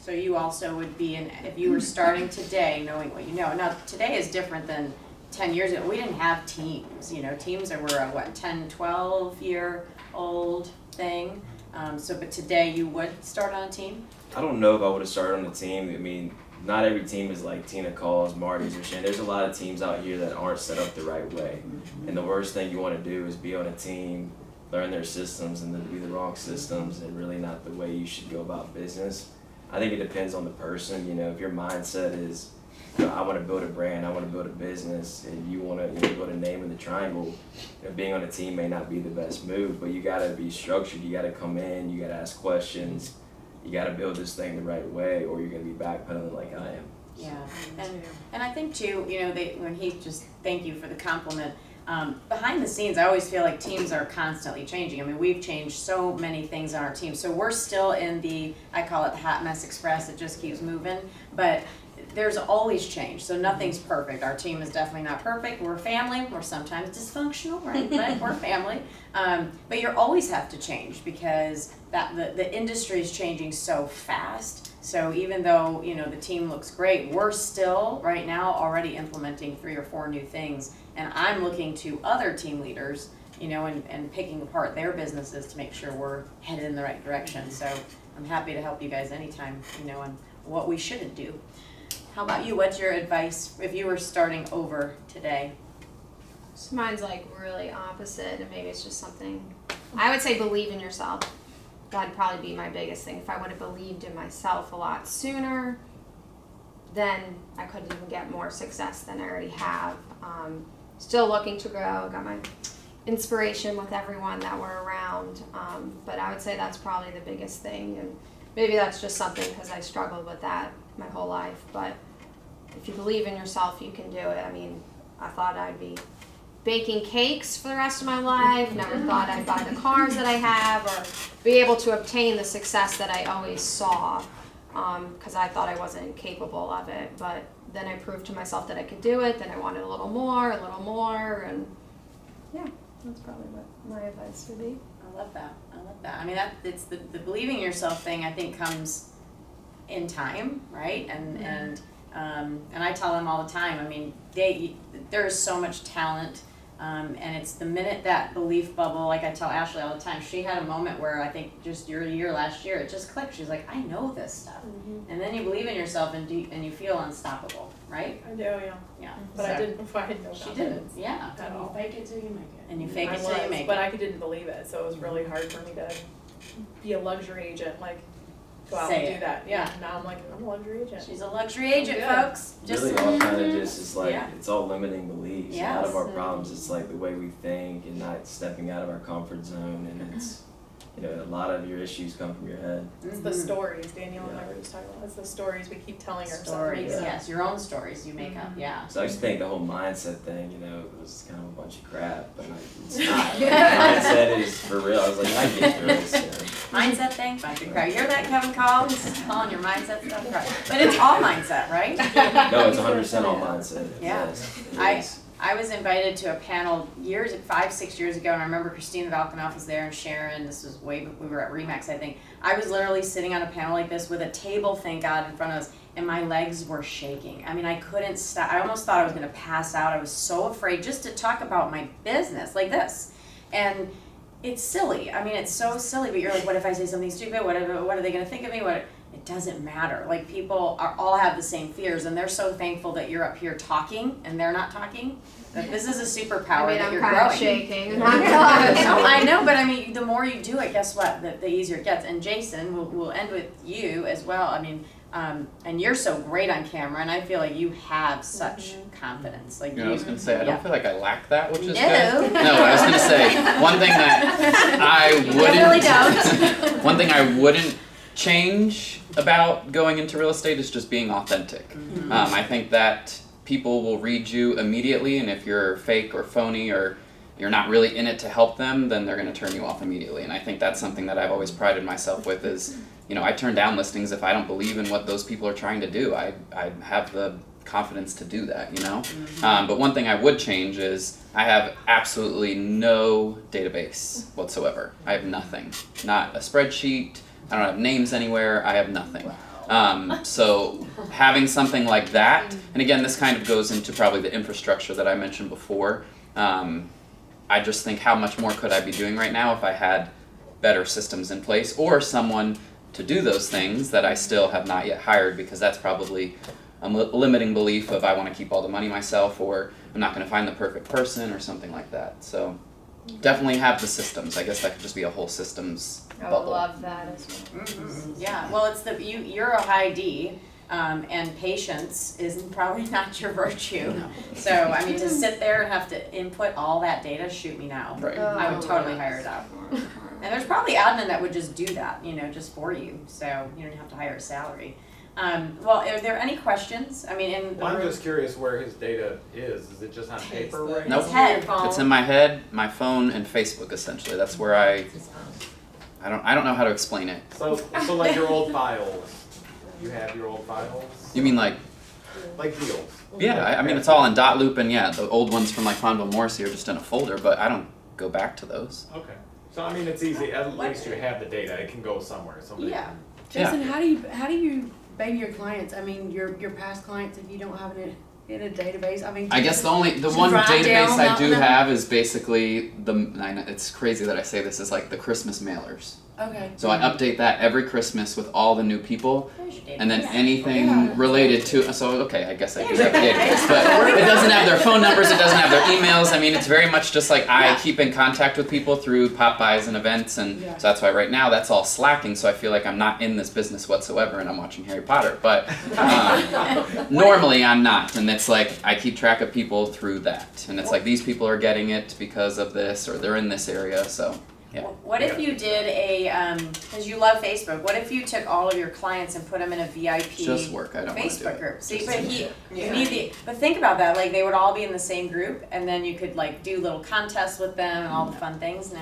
So you also would be if you were starting today, knowing what you know. Now, today is different than 10 years ago. We didn't have teams, you know, teams that were a 10, 12-year-old thing. But today you would start on a team? I don't know if I would have started on the team. I mean, not every team is like Tina Caul's, Marty's, or Shan. There's a lot of teams out here that aren't set up the right way. And the worst thing you want to do is be on a team, learn their systems, and then be the wrong systems, and really not the way you should go about business. I think it depends on the person. You know, if your mindset is, you know, I want to build a brand, I want to build a business, and you want to, you know, build a name in the triangle, you know, being on a team may not be the best move, but you got to be structured. You got to come in, you got to ask questions, you got to build this thing the right way, or you're going to be backpedaling like I am. Yeah, and I think too, you know, thank you for the compliment. Behind the scenes, I always feel like teams are constantly changing. I mean, we've changed so many things on our team. So we're still in I call it the hot mess express. It just keeps moving. But there's always change. So nothing's perfect. Our team is definitely not perfect. We're a family. We're sometimes dysfunctional, right? But we're family. But you always have to change, because the industry is changing so fast. So even though, you know, the team looks great, we're still right now already implementing 3 or 4 new things. And I'm looking to other team leaders, you know, and picking apart their businesses to make sure we're headed in the right direction. So I'm happy to help you guys anytime, you know, on what we shouldn't do. How about you? What's your advice if you were starting over today? So mine's like really opposite, and maybe it's just something, I would say believe in yourself. That'd probably be my biggest thing. If I would have believed in myself a lot sooner, then I could even get more success than I already have. Still looking to grow, got my inspiration with everyone that we're around, but I would say that's probably the biggest thing, and maybe that's just something because I struggled with that my whole life, but if you believe in yourself, you can do it. I mean, I thought I'd be baking cakes for the rest of my life, never thought I'd buy the cars that I have or be able to obtain the success that I always saw, because I thought I wasn't capable of it, but then I proved to myself that I could do it, then I wanted a little more, and yeah, that's probably what my advice would be. I love that. I mean, it's the believing in yourself thing, I think, comes in time, right? And I tell them all the time, I mean, there is so much talent, and it's the minute that belief bubble, like I tell Ashley all the time, she had a moment where I think just your year last year, it just clicked. She's like, I know this stuff. And then you believe in yourself and you feel unstoppable, right? I do, yeah. Yeah. But So- I didn't. I had no She confidence didn't, yeah. at all. Fake it till you make it. And you fake it I till you was, make but it. I didn't believe it, so it was really hard for me to be a luxury agent, like go out Say and it. do that. Yeah. Now I'm like, I'm a luxury agent. She's a luxury agent, Good. folks. Really all kind of just is like, Yeah. it's all limiting beliefs. Yes. A lot of our problems, it's like the way we think and not stepping out of our comfort zone, and a lot of your issues come from your head. It's the stories, Danielle and I were just talking about, it's the stories we keep telling ourselves. Stories, yes, your own stories you make up, yeah. So I used to think the whole mindset thing, was kind of a bunch of crap, but it's not. Mindset is for real. I was like, I get through this. Mindset thing, bunch of crap. You hear that, Kevin Caul? He's calling your mindset stuff crap. But it's all mindset, right? No, it's 100% all mindset. Yeah. Yes. I was invited to a panel 5-6 years ago, and I remember Christina Valkanoff was there and Sharon. This was we were at Remax, I think. I was literally sitting on a panel like this with a table, thank God, in front of us, and my legs were shaking. I mean, I couldn't stop. I almost thought I was going to pass out. I was so afraid just to talk about my business like this. And it's silly. I mean, it's so silly, but you're like, what if I say something stupid? What are they going to think of me? It doesn't matter. Like, people all have the same fears, and they're so thankful that you're up here talking and they're not talking. That this is a superpower that you're growing. I'm shaking. I'm not gonna lie. I know, but I mean, the more you do it, guess what? The easier it gets. And Jason, we'll end with you as well. I mean, and you're so great on camera, and I feel like you have such confidence. Like I was going to say, I don't feel like I lack that, which is good. No, I was going to say, one thing that I wouldn't, really don't. one thing I wouldn't change about going into real estate is just being authentic. I think that people will read you immediately, and if you're fake or phony or you're not really in it to help them, then they're going to turn you off immediately. And I think that's something that I've always prided myself with is, I turn down listings if I don't believe in what those people are trying to do. I have the confidence to do that, But one thing I would change is I have absolutely no database whatsoever. I have nothing. Not a spreadsheet. I don't have names anywhere. I have nothing. So having something like that, and again, this kind of goes into probably the infrastructure that I mentioned before. I just think how much more could I be doing right now if I had better systems in place or someone to do those things that I still have not yet hired, because that's probably a limiting belief of I want to keep all the money myself, or I'm not going to find the perfect person or something like that. So definitely have the systems. I guess that could just be a whole systems I bubble. love that as well. Yeah, well, it's you're a high D, and patience is probably not your virtue. No. So, I mean, to sit there and have to input all that data, shoot me now. Right. I would totally hire it out. And there's probably admin that would just do that, just for you. So you don't have to hire a salary. Well, are there any questions? I mean, in the Well, I'm room- just curious where his data is. Is it just on paper right Nope. His head. It's in my head, my phone, and Facebook essentially. That's where I don't know how to explain it. So like your old files. You have your old files? You mean like? Like deals? Yeah, I mean it's all in dot loop, and yeah, the old ones from like Fonville Morrissey are just in a folder, but I don't go back to those. Okay. So I mean, it's easy. At least you have the data. It can go somewhere. Somebody Yeah. Jason, how do you baby your clients? I mean, your past clients, if you don't have it in a database. I mean, I guess the Should one write database down I do them? have is basically I know it's crazy that I say this, is like the Christmas mailers. Okay. So I update that every Christmas with all the new people, There's your and then database. anything Yeah. related to. So okay, I guess I do have a database, but it doesn't have their phone numbers. It doesn't have their emails. I mean, it's very much just like I keep in contact with people through pop-bys and events, and Yeah. so that's why right now that's all slacking. So I feel like I'm not in this business whatsoever, and I'm watching Harry Potter. But normally I'm not, and it's like I keep track of people through that, and it's like these people are getting it because of this, or they're in this area. So. Yeah. What if you did because you love Facebook, what if you took all of your clients and put them in a VIP Just work. I don't want to do Facebook it. group? See, Just- but you need but think about that, like they would all be in the same group, and then you could like do little contests with them and all the fun things. No,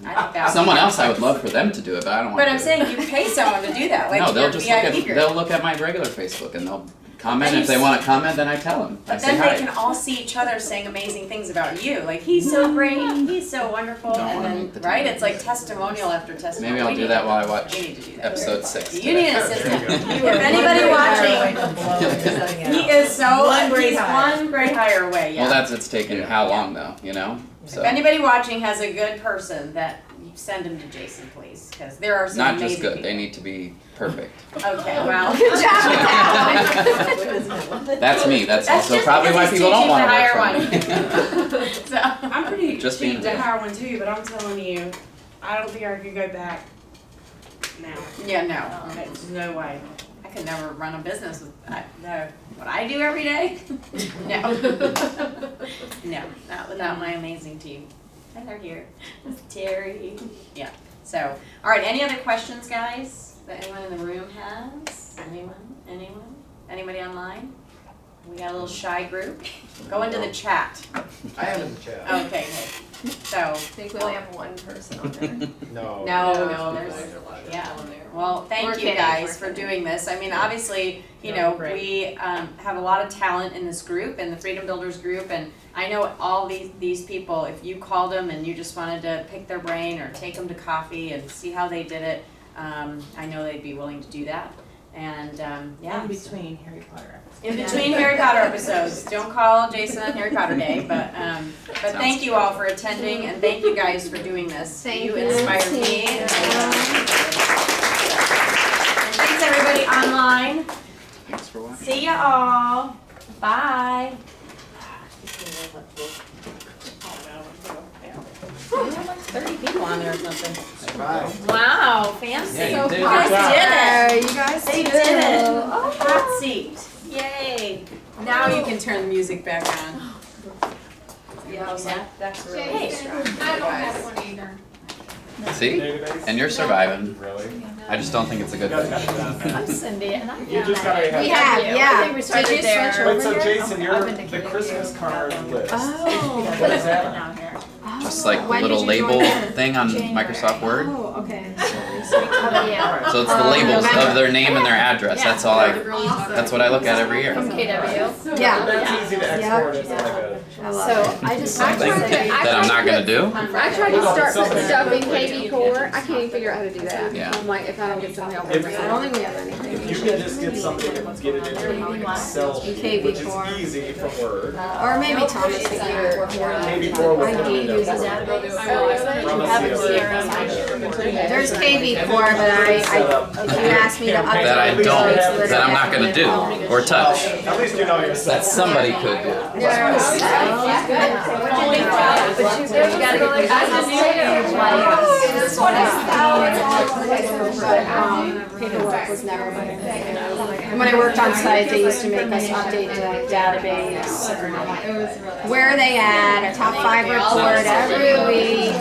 I think that. Someone else, I would love for them to do it, but I don't want But to. I'm saying you pay someone to do that, like no, they'll your just VIP group. they'll look at my regular Facebook and they'll comment. then If you they want to comment, then I tell them. I But say then hi. they can all see each other saying amazing things about you. Like, he's so great, he's so wonderful, Don't and wanna then, meet the right? team. It's like testimonial after testimonial. Maybe I'll We do need that to- while I watch We need to do that. episode 6. You need an There assistant. you go. If anybody watching, he is so, he's one great hire away, yeah. Well, it's taken how long though, you know? So If anybody watching has a good person, that you send him to Jason, please, because there are some not amazing just good, people. they need to be perfect. Okay, well. Good job with that one. That's me. That's also just probably why because he's people don't too want cheap to work for me. So, I'm pretty Just being cheap to real. hire one too, but I'm telling you, I don't think I could go back now. yeah, no, There's no way. I could never run a business with no. What I do every day? No. No, not without my amazing team. And they're here. Terry. Yeah. So, all right, any other questions, guys, that anyone in the room has? Anyone? Anybody online? We got a little shy group. Go into the chat. I am in the chat. Okay, good. So, I think we only have one person on there. No. no, there's, yeah. Well, We're thank you kidding, guys we're for doing this. I mean, obviously, you know, we have a lot of talent in this group, in the Freedom Builders group, and I know all these people, if you called them and you just wanted to pick their brain or take them to coffee and see how they did it, I know they'd be willing to do that. And, yeah. In between Harry Potter episodes. In between Harry Potter episodes. Don't call Jason on Harry Potter Day, but thank you all for attending, and thank you guys for doing this. Thank you you. inspired me. And thanks everybody online. Thanks for watching. See ya all. Bye. We have like 30 people on there or something. Bye. Wow, fancy. Yeah, you did. You guys did it. You guys They did it. Hot seat. Yay. Now you can turn the music back on. Yeah. That's really Hey. I don't have one either. See? Database? And you're surviving. Really? I just don't think it's a good You guys thing. got it down now. I'm Cindy, and I'm You just gotta have. We have, I yeah. think we started Did you there. switch Wait, so over here? Jason, you're the Christmas card list. Oh. What is that? Down here. Just like the When little did you label join? thing on Microsoft Word. Oh, okay. Yeah. So it's the labels of their name and their address. That's all that's what I look at every year. From KW. Yeah. That's easy to export as like a. I love So I just Something that I'm not gonna do. I tried to start putting stuff in KB Core. I can't even figure out how to do that. Yeah. I'm like, if I don't get some help. If- I don't think we have anything. If you can just get somebody to get it into Excel sheet, KB which is core. easy from Word. Or maybe Thomas could do it. KB4 will I put it hate in using there. There's KB Core, but if you ask me to update That I it, don't, it's literally that I'm not gonna do or touch. At least you know yourself. That somebody could do. But you gotta go like This one is but paperwork was never my thing. And when I worked on site, they used to make us update the database. Where are they at? A top 5 report every week.